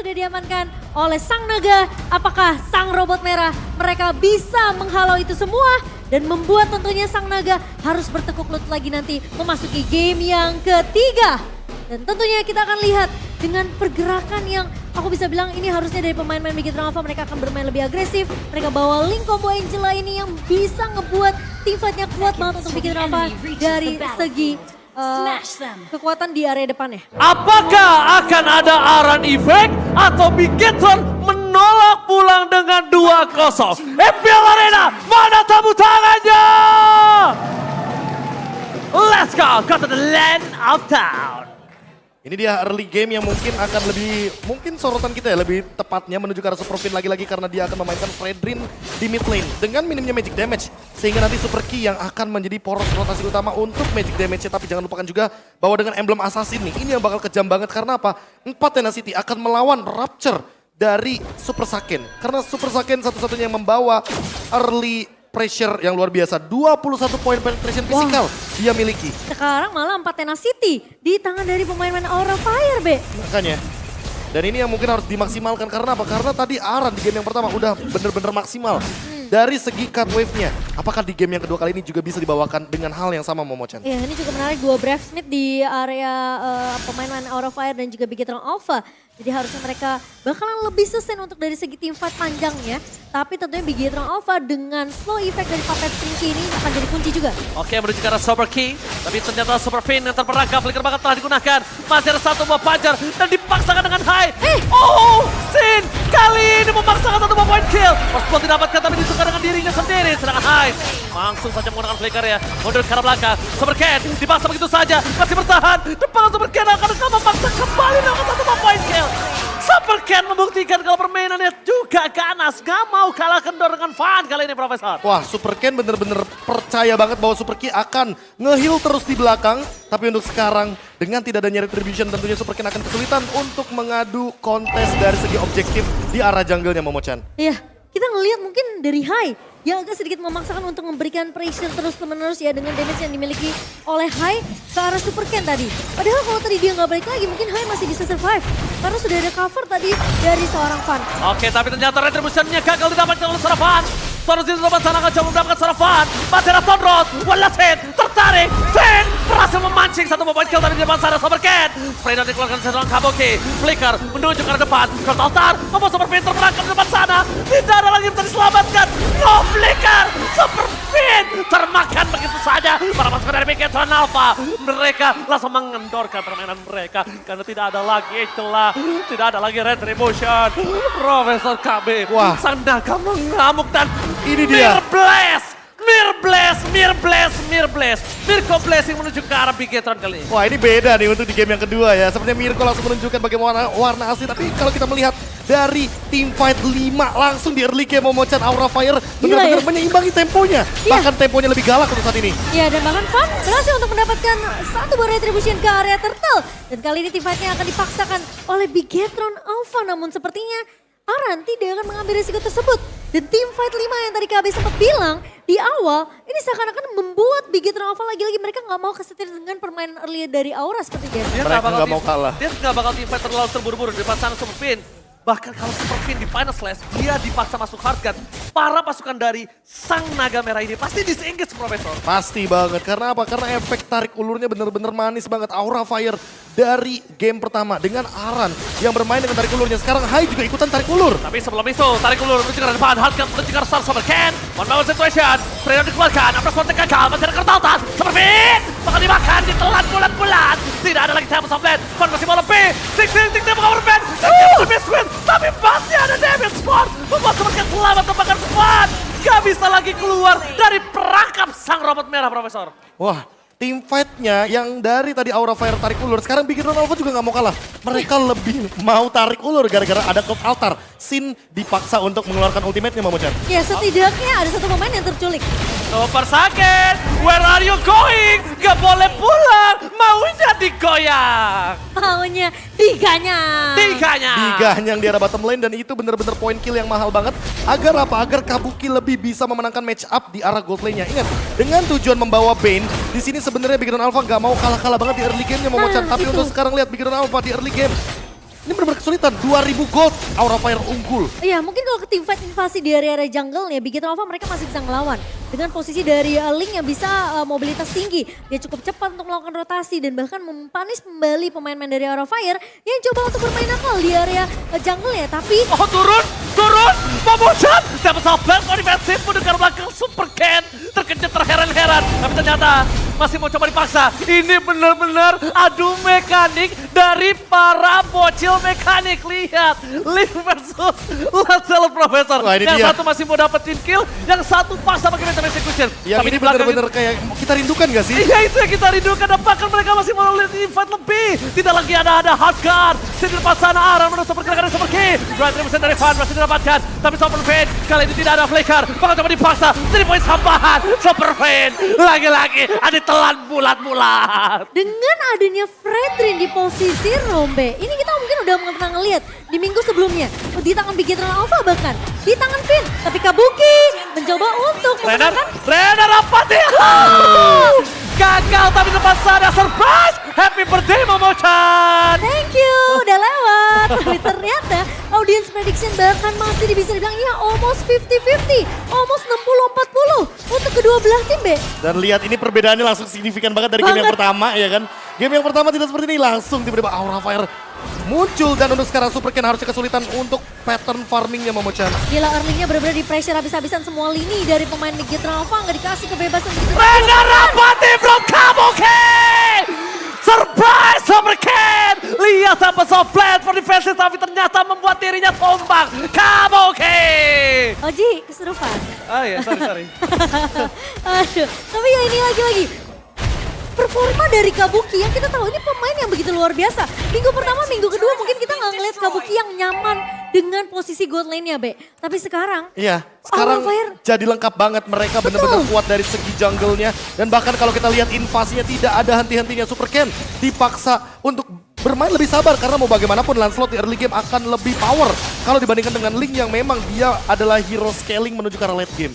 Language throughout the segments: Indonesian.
sudah diamankan oleh Sang Naga. Apakah Sang Robot Merah mereka bisa menghalau itu semua? Dan membuat tentunya Sang Naga harus bertekuk lutut lagi nanti memasuki game yang ketiga. Dan tentunya kita akan lihat dengan pergerakan yang aku bisa bilang ini harusnya dari pemain-pemain Bigetron Alpha, mereka akan bermain lebih agresif. Mereka bawa link combo Angela ini yang bisa ngebuat teamfightnya kuat banget untuk Bigetron Alpha dari segi kekuatan di area depannya. Apakah akan ada Aran Effect atau Bigetron menolak pulang dengan 2-0? FPL Arena, mana tepuk tangannya? Let's go to the land of town. Ini dia early game yang mungkin akan mungkin sorotan kita ya, lebih tepatnya menuju ke arah Super Fin lagi-lagi karena dia akan memainkan Fredrin di mid lane dengan minimnya magic damage. Sehingga nanti Super Key yang akan menjadi poros rotasi utama untuk magic damage-nya. Tapi jangan lupakan juga bahwa dengan emblem assassin nih, ini yang bakal kejam banget karena apa? 4 Tenacity akan melawan Rapture dari Super Saiyan. Karena Super Saiyan satu-satunya yang membawa early pressure yang luar biasa. 21 poin penetration physical dia miliki. Sekarang malah 4 Tenacity di tangan dari pemain-pemain Aura Fire, Be. Makanya. Dan ini yang mungkin harus dimaksimalkan karena apa? Karena tadi Aran di game yang pertama udah bener-bener maksimal. Dari segi cut wave-nya, apakah di game yang kedua kali ini juga bisa dibawakan dengan hal yang sama Momo-chan? Ya, ini juga menarik, 2 Brave Smith di area pemain-pemain Aura Fire dan juga Bigetron Alpha. Jadi harusnya mereka bakalan lebih sustain untuk dari segi team fight panjangnya. Tapi tentunya Bigetron Alpha dengan slow effect dari Puppet Stringy ini akan jadi kunci juga. Oke, menuju ke arah Super Key. Tapi ternyata Super Fin yang terperangkap, flicker banget telah digunakan. Masih ada satu buah pajar dan dipaksakan dengan high. Oh, Sin kali ini memaksakan satu buah point kill. Pospon didapatkan tapi disuka dengan dirinya sendiri. Sedangkan high langsung saja menggunakan flicker ya. Mundur ke arah belakang. Super Ken dipaksa begitu saja. Masih bertahan. Depan Super Ken akan memaksa kembali dengan satu buah point kill. Super Ken membuktikan kalau permainannya juga ganas. Gak mau kalah kendor dengan Fan kali ini, Profesor. Wah, Super Ken bener-bener percaya banget bahwa Super Key akan nge-heal terus di belakang. Tapi untuk sekarang, dengan tidak adanya retribution, tentunya Super Ken akan kesulitan untuk mengadu kontes dari segi objektif di arah jungle-nya, Momo-chan. Iya, kita ngelihat mungkin dari High yang agak sedikit memaksakan untuk memberikan pressure terus menerus ya dengan damage yang dimiliki oleh High ke arah Super Ken tadi. Padahal kalau tadi dia nggak balik lagi mungkin High masih bisa survive. Karena sudah ada cover tadi dari seorang Fan. Oke, tapi ternyata retribution-nya gagal didapatkan oleh seorang Fan. Terus di depan sana akan coba mendapatkan seorang Fan. Batera Tonrod, Walasin, tertarik. Fin berhasil memancing satu point kill dari depan sana Super Ken. Spray dan dikeluarkan seorang Kabuki. Flicker menuju ke arah depan. Kurt Altar, membuat Super Fin terperangkap di depan sana. Tidak ada lagi yang bisa diselamatkan. No Flicker, Super Fin termakan begitu saja. Para pasukan dari Bigetron Alpha. Mereka langsung mengendorkan permainan mereka. Karena tidak ada lagi celah. Tidak ada lagi retribution. Profesor KB. Wah. Sang naga mengamuk dan Ini dia. Mirko Blessing menuju ke arah Bigetron kali ini. Wah, ini beda nih untuk di game yang kedua ya. Sepertinya Mirko langsung menunjukkan bagaimana warna asli. Tapi kalau kita melihat dari team fight 5 langsung di early game Momo-chan Aura Fire benar-benar menyeimbangi temponya. Bahkan temponya lebih galak untuk saat ini. Ya, dan bahkan Fan berhasil untuk mendapatkan satu buah retribution ke area turtle. Dan kali ini team fight-nya akan dipaksakan oleh Bigetron Alpha. Namun sepertinya Aran tidak akan mengambil risiko tersebut. Dan tim fight 5 yang tadi KB sempat bilang di awal, ini seakan-akan membuat Bigetron Alpha lagi-lagi mereka nggak mau kesetir dengan permainan early dari Aura seperti biasa. Mereka nggak mau kalah. Dia nggak bakal team fight terlalu terburu-buru di depan sana Super Fin. Bahkan kalau Super Fin di final slash, dia dipaksa masuk hard gun. Para pasukan dari Sang Naga Merah ini pasti disengage, Profesor. Pasti banget. Karena apa? Karena efek tarik ulurnya bener-bener manis banget. Aura Fire dari game pertama dengan Aran yang bermain dengan tarik ulurnya. Sekarang Hai juga ikutan tarik ulur. Tapi sebelum itu, tarik ulur menuju ke depan. Hardcut menuju ke arah Super Ken. One power situation. Freya dikeluarkan. Apres Monte gagal. Masih ada Kertaltan. Super Fin. Bakal dimakan. Ditelan bulat-bulat. Tidak ada lagi Thames of Land. Fan masih mau lebih. Tik-tik dia bakal berband. Lebih swing. Tapi masih ada damage spot. Membuat Super Ken selamat terbakar Fan. Gak bisa lagi keluar dari perangkap Sang Robot Merah, Profesor. Wah, tim fight-nya yang dari tadi Aura Fire tarik ulur, sekarang Bigetron Alpha juga nggak mau kalah. Mereka lebih mau tarik ulur gara-gara ada Cove Altar. Sin dipaksa untuk mengeluarkan ultimate-nya, Momo-chan. Ya, setidaknya ada satu pemain yang terculik. Super Saiyan, where are you going? Gak boleh pulang, maunya digoyang. Maunya tiganya. Diganyang di arah bottom lane dan itu bener-bener point kill yang mahal banget. Agar apa? Agar Kabuki lebih bisa memenangkan match up di arah gold lane-nya. Ingat, dengan tujuan membawa Bane, di sini sebenarnya Bigetron Alpha nggak mau kalah-kalah banget di early game-nya Momo-chan. Tapi itu. untuk sekarang lihat Bigetron Alpha di early game. Ini benar-benar kesulitan, 2000 gold, Aura Fire unggul. Iya, mungkin kalau ke teamfight invasi di area jungle ya, Bigetron Alpha mereka masih bisa ngelawan. Dengan posisi dari Link yang bisa mobilitas tinggi. Dia cukup cepat untuk melakukan rotasi dan bahkan mempanis kembali pemain-pemain dari Aura Fire yang coba untuk bermain nakal di area jungle ya. Tapi Oh turun, Momochan dapat sabar kok defensif mendengar belakang Super Ken terkejut terheran-heran, tapi ternyata masih mau coba dipaksa. Ini benar-benar adu mekanik dari para bocil mekanik. Lihat, Link versus Lancelot Professor. Wah, ini Yang dia. satu masih mau dapetin kill, yang satu paksa pakai Metal Execution. Yang Tapi ini di belakang benar-benar kayak kita rindukan gak sih? iya itu yang kita rindukan, dan bahkan mereka masih mau lihat invite lebih. Tidak lagi ada hard guard. Di depan sana arah menutup pergerakan Super King. Right represent dari Van masih didapatkan. Tapi Super Fan kali ini tidak ada flicker. Bakal coba dipaksa. 3 poin tambahan. Super Fan lagi-lagi ada telan bulat-bulat. dengan adanya Fredrin di posisi Rombe, ini kita mungkin udah pernah ngeliat di minggu sebelumnya. Di tangan Bigetron Alpha bahkan, di tangan Finn. Tapi Kabuki mencoba untuk Renner Rapati. Gagal tapi depan sana surprise. Happy birthday Momochan. Thank you, udah lewat. Tapi ternyata audience prediction bahkan masih bisa dibilang ya almost 50-50. Almost 60-40 untuk kedua belah tim, Be. Dan lihat ini perbedaannya langsung signifikan banget dari game yang Banget. pertama ya kan. Game yang pertama tidak seperti ini, langsung tiba-tiba Aura Fire muncul. Dan untuk sekarang Super Ken harusnya kesulitan untuk pattern farmingnya Momochan. Gila, early-nya bener-bener di pressure habis-habisan semua lini dari pemain Bigetron Alpha. Nggak dikasih kebebasan gitu. Renner Rapati from Kabuki. Surprise Super Ken. Lihat sampai soft for defensive tapi ternyata membuat dirinya tumbang. Kabuki. Oji, keserupan. Oh iya, sorry. Aduh, tapi ya ini lagi-lagi. Performa dari Kabuki yang kita tahu ini pemain yang begitu luar biasa. Minggu pertama, minggu kedua mungkin kita nggak ngeliat Kabuki yang nyaman dengan posisi gold lane-nya, Be. Tapi sekarang, Iya, sekarang Aura Fire. jadi lengkap banget. Mereka benar-benar Betul. kuat dari segi jungle-nya. Dan bahkan kalau kita lihat invasinya tidak ada henti-hentinya. Super Ken dipaksa untuk bermain lebih sabar. Karena mau bagaimanapun Lancelot di early game akan lebih power. Kalau dibandingkan dengan Link yang memang dia adalah hero scaling menuju ke arah late game.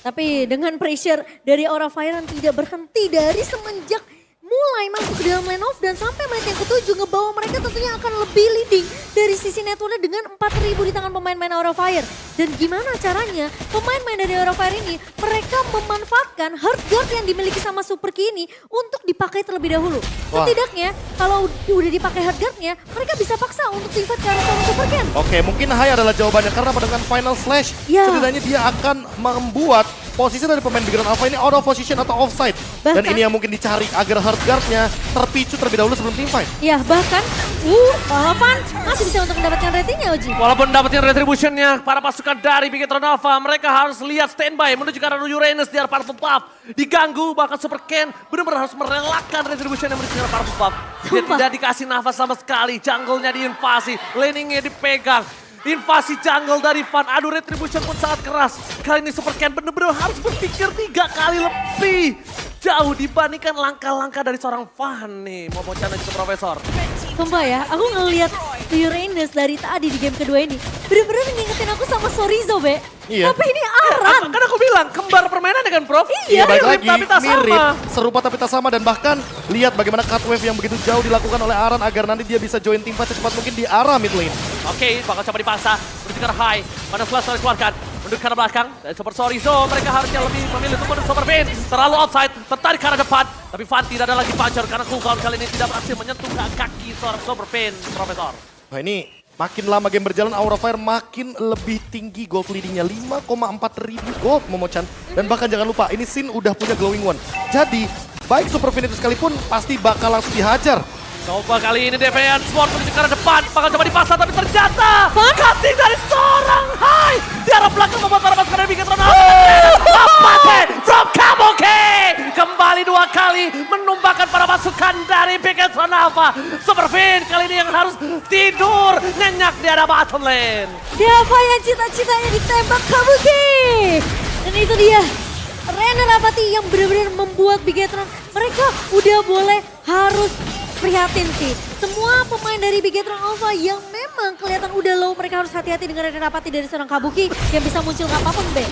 tapi dengan pressure dari Aura Fire yang tidak berhenti dari semenjak mulai masuk ke dalam lane off dan sampai menit yang ke-7 ngebawa mereka tentunya akan lebih leading dari sisi networknya dengan 4.000 di tangan pemain-pemain Aura Fire. Dan gimana caranya pemain-pemain dari Aura Fire ini mereka memanfaatkan hard guard yang dimiliki sama Super Key ini untuk dipakai terlebih dahulu. Wah. Setidaknya kalau udah dipakai hard guardnya mereka bisa paksa untuk tingkat ke arah seorang Super Ken. Oke, mungkin Hai adalah jawabannya karena dengan Final Slash Ya. setidaknya dia akan membuat posisi dari pemain Bigetron Alpha ini out of position atau offside. Dan Bahkan- ini yang mungkin dicari agar hard guard-nya terpicu terlebih dahulu sebelum teamfight. Ya bahkan Van masih bisa untuk mendapatkan ratingnya, Oji. Walaupun dapetin retributionnya para pasukan dari Bigetron Alpha, mereka harus lihat standby menuju ke arah Uranus di arah Powerful Puff. Diganggu, bahkan Super Ken benar-benar harus merelakan retributionnya menuju ke arah Powerful Puff. Dia Sumpah. tidak dikasih nafas sama sekali, jungle-nya diinvasi, laningnya dipegang. Invasi jungle dari Van, aduh retribution pun sangat keras. Kali ini Super Ken benar-benar harus berpikir 3 kali lebih jauh dibandingkan langkah-langkah dari seorang Van nih. Momochan dan juga Profesor. Sumpah ya, aku ngeliat Uranus dari tadi di game kedua ini. Bener-bener ngingetin aku sama Sorizo, Be. Iya. Tapi ini Aran. Kan aku bilang, kembar permainannya kan Prof? Iya, Balik mirip lagi, tapi tak mirip, sama. serupa tapi tak sama. Dan bahkan lihat bagaimana cut wave yang begitu jauh dilakukan oleh Aran agar nanti dia bisa join teamfight secepat mungkin di arah mid lane. Oke, bakal coba dipaksa. Menuju ke arah high. Mana Slash harus keluarkan. Menuju ke arah belakang. Dan Super Sorizo, mereka harusnya lebih memilih untuk menuju Super Pain. Terlalu outside, tertarik ke arah depan. Tapi Van tidak ada lagi puncher karena cooldown kali ini tidak berhasil menyentuh kaki seorang Super Pain, Profesor. Wah ini makin lama game berjalan Aura Fire makin lebih tinggi gold leadingnya. 5,4 ribu gold Momochan. Dan bahkan jangan lupa ini Sin udah punya glowing one. Jadi baik Super Pain itu sekalipun pasti bakal langsung dihajar. Coba kali ini Deviant Sword menuju ke arah depan. Bakal coba dipaksa tapi ternyata cutting dari seorang Hai. Di arah belakang membuat para pasukan dari Bigetron Alpha. From Kabuki. Kembali 2 kali menumbangkan para pasukan dari Bigetron Alpha. Super Fin kali ini yang harus tidur nyenyak di arah bottom lane. Siapa yang cita-citanya ditembak Kabuki? Dan itu dia. Renner Rapati yang benar-benar membuat Bigetron. Mereka udah boleh harus prihatin sih. Semua pemain dari Bigetron Alpha yang memang kelihatan udah low, mereka harus hati-hati dengan Renner Rapati dari seorang Kabuki yang bisa muncul kapanpun, Be.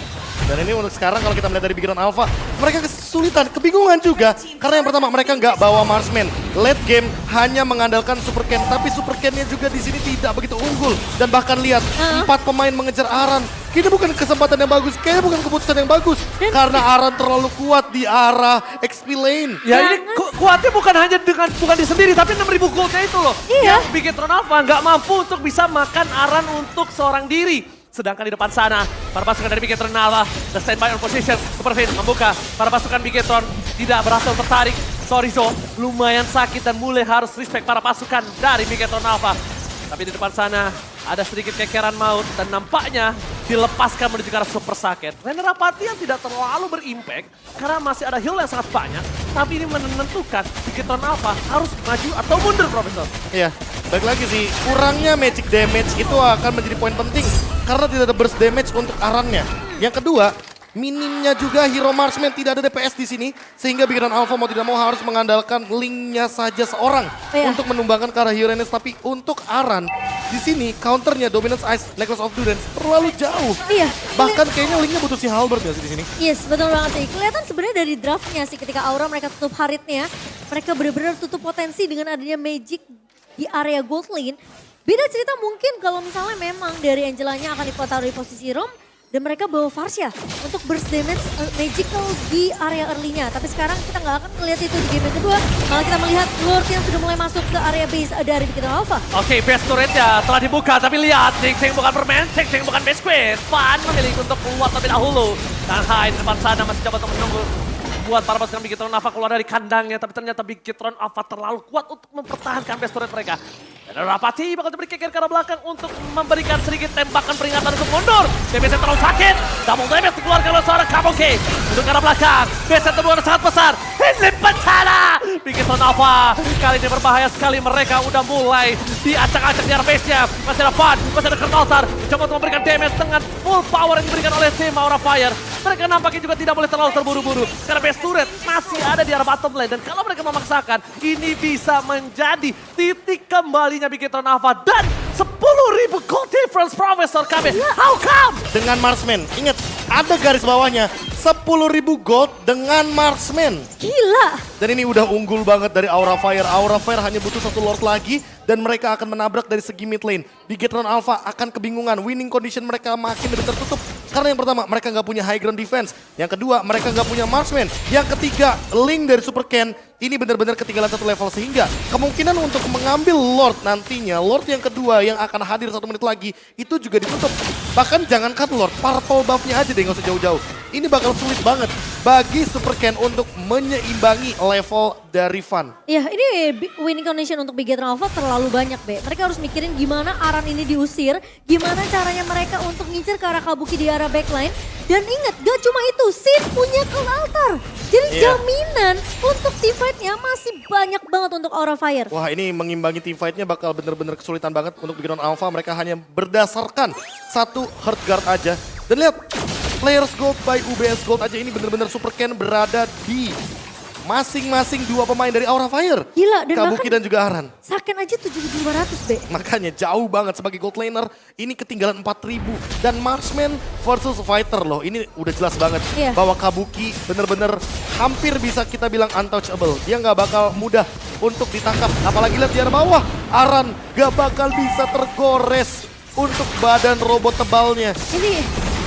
Dan ini untuk sekarang kalau kita melihat dari pikiran Alpha, mereka kesulitan, kebingungan juga. Karena yang pertama mereka nggak bawa marksman. Late game hanya mengandalkan Super Ken, tapi Super Ken-nya juga di sini tidak begitu unggul. Dan bahkan lihat, 4 pemain mengejar Aran. Ini bukan kesempatan yang bagus, kayaknya bukan keputusan yang bagus. Karena Aran terlalu kuat di arah XP lane. Ya ini kuatnya bukan hanya bukan di sendiri, tapi 6.000 goldnya itu loh. Iya. Yang bikin Tron Alpha nggak mampu untuk bisa makan Aran untuk seorang diri. Sedangkan di depan sana, para pasukan dari Bigetron Alpha, the standby on position, Superfin membuka. Para pasukan Bigetron tidak berhasil tertarik. Sorry Zo, lumayan sakit dan mulai harus respect para pasukan dari Bigetron Alpha. Tapi di depan sana, ada sedikit kekeran maut dan nampaknya dilepaskan menuju ke arah Super Saket. Render Apathy yang tidak terlalu berimpact karena masih ada heal yang sangat banyak. Tapi ini menentukan Bigetron Alpha harus maju atau mundur, Profesor. Iya, balik lagi sih, kurangnya magic damage itu akan menjadi poin penting. Karena tidak ada burst damage untuk Arannya. Yang kedua, minimnya juga hero marksman, tidak ada DPS di sini. Sehingga Bigetron Alpha mau tidak mau harus mengandalkan linknya saja seorang untuk menumbangkan ke arah Uranus. Tapi untuk Aran, di sini counternya Dominance Ice, Necklace of Durance terlalu jauh. Iya. Bahkan kayaknya linknya butuh si Halberd ya sih di sini. Yes, betul banget sih. Kelihatan sebenarnya dari draftnya sih ketika Aura mereka tutup Haritnya, mereka benar-benar tutup potensi dengan adanya magic di area gold lane. Beda cerita mungkin kalau misalnya memang dari Angelanya akan dipotong dari posisi Rom dan mereka bawa Varsha untuk burst damage magical di area early-nya. Tapi sekarang kita nggak akan melihat itu di game yang kedua. Malah kita melihat Lord yang sudah mulai masuk ke area base dari Bigetron Alpha. Oke, base turret-nya telah dibuka, tapi lihat, Ting bukan permen, Ting bukan base queen. Fan memilih untuk keluar terlebih dahulu. Dan Hai di depan sana masih coba untuk menunggu. Buat para pasukan Bigetron Alpha keluar dari kandangnya, tapi ternyata Bigetron Alpha terlalu kuat untuk mempertahankan base turret mereka. Dan Rapati bakal diberi keker ke arah belakang untuk memberikan sedikit tembakan peringatan untuk mundur. DBS terlalu sakit, double damage dikeluarkan oleh seorang Kabuki. Untuk ke arah belakang, base terbuat sangat besar. Ini bencana! Bigetron Alpha kali ini berbahaya sekali, mereka udah mulai diacak-acak di arah base-nya. Masih ada Fan, masih ada Kurt Altar. Coba untuk memberikan damage dengan full power yang diberikan oleh tim Aura Fire. Mereka nampaknya juga tidak boleh terlalu terburu-buru. Karena base turret masih ada di arah bottom lane. Dan kalau mereka memaksakan, ini bisa menjadi titik kembalinya Bigetron Alpha. Dan 10.000 gold difference, Profesor KB. How come? Dengan marksman, ingat ada garis bawahnya. 10.000 gold dengan marksman. Gila. Dan ini udah unggul banget dari Aura Fire. Aura Fire hanya butuh satu Lord lagi dan mereka akan menabrak dari segi mid lane. Bigetron Alpha akan kebingungan. Winning condition mereka makin lebih tertutup. Karena yang pertama, mereka nggak punya high ground defense. Yang kedua, mereka nggak punya marksman. Yang ketiga, link dari Super Ken ini benar-benar ketinggalan satu level. Sehingga kemungkinan untuk mengambil Lord nantinya, Lord yang kedua yang akan hadir 1 menit lagi, itu juga ditutup. Bahkan jangankan Lord, purple buff-nya aja deh nggak usah jauh-jauh. Ini bakal sulit banget bagi Super Ken untuk menyeimbangi level dari Fan. Ya, ini winning condition untuk Bigetron Alpha terlalu banyak, Be. Mereka harus mikirin gimana Aran ini diusir, gimana caranya mereka untuk ngincer ke arah Kabuki di arah backline. Dan ingat, gak cuma itu, Sin punya Cult Altar. Jadi jaminan untuk teamfight-nya masih banyak banget untuk Aura Fire. Wah, ini mengimbangi team fight-nya bakal benar-benar kesulitan banget untuk Bigetron Alpha. Mereka hanya berdasarkan satu Heart Guard aja. Dan lihat, Players Gold by UBS Gold aja ini benar-benar Super Ken berada di masing-masing 2 pemain dari Aura Fire. Gila, dan Kabuki bahkan dan juga Aran. Saken aja 7.500, Be. Makanya jauh banget sebagai gold laner, ini ketinggalan 4.000. Dan marksman versus fighter loh, ini udah jelas banget bahwa Kabuki bener-bener hampir bisa kita bilang untouchable. Dia nggak bakal mudah untuk ditangkap, apalagi lihat di arah bawah. Aran gak bakal bisa tergores untuk badan robot tebalnya.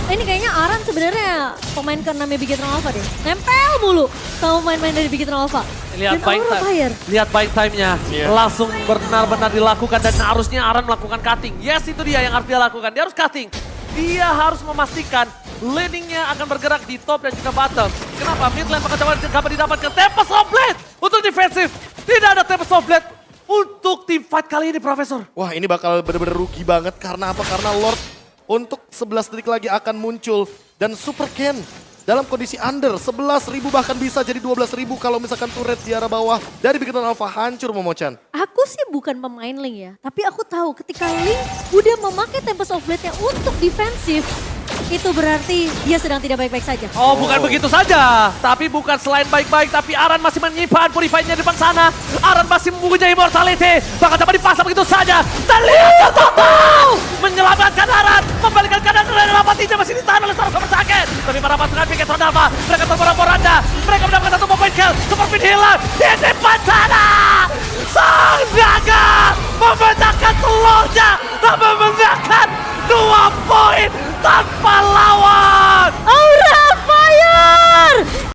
Ini kayaknya Aran sebenarnya pemain ke-6 Bigetron Alpha deh. Nempel mulu sama pemain-pemain dari Bigetron Alpha. Lihat Dan Aura Fire. Lihat buying time-nya. Langsung benar-benar dilakukan dan harusnya Aran melakukan cutting. Yes, itu dia yang harus dia lakukan. Dia harus cutting. Dia harus memastikan laning-nya akan bergerak di top dan juga bottom. Kenapa? Mid lane bakal dapat didapatkan Tempest of Blade untuk defensif. Tidak ada Tempest of Blade untuk team fight kali ini, Profesor. Wah, ini bakal bener-bener rugi banget. Karena apa? Karena Lord untuk 11 detik lagi akan muncul. Dan Super Ken dalam kondisi under 11.000 bahkan bisa jadi 12.000 kalau misalkan turret di arah bawah dari Bigetron Alpha hancur, Momochan. Aku sih bukan pemain Link ya, tapi aku tahu ketika Link udah memakai Tempest of Blade-nya untuk defensif, itu berarti dia sedang tidak baik-baik saja. Oh, bukan begitu saja. Tapi bukan selain baik-baik, tapi Aran masih menyimpan purify-nya di depan sana. Aran masih mempunyai immortality. Bahkan dapat dipasang begitu saja. Dan lihat Toto! Menyelamatkan Aran. Membalikan keadaan dari Lapatinya masih ditahan oleh seorang super sakit. Tapi para pasukan Piket Rodalva, mereka terporak-poranda. Mereka mendapatkan satu point kill. Super hilang di depan sana. Sang Naga memecahkan telurnya. Dan memecahkan 2 poin tanpa lawan.